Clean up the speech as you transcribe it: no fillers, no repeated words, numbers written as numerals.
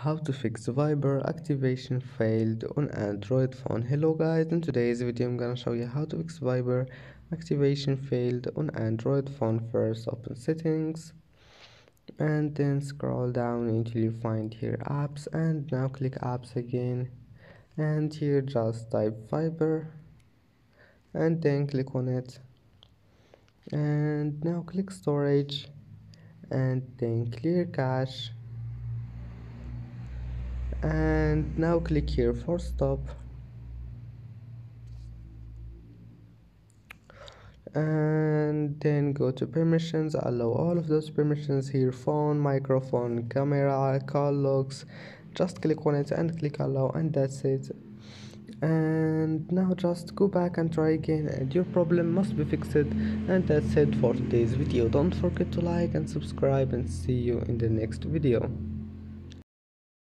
How to fix Viber activation failed on Android phone. Hello guys, in today's video I'm gonna show you how to fix Viber activation failed on Android phone. First open settings and then scroll down until you find here apps, and now click apps again, and here just type Viber and then click on it, and now click storage and then clear cache, and now click here for stop, and then go to permissions, allow all of those permissions here: phone, microphone, camera, call logs. Just click on it and click allow, and that's it. And now just go back and try again, and your problem must be fixed. And that's it for today's video. Don't forget to like and subscribe, and see you in the next video.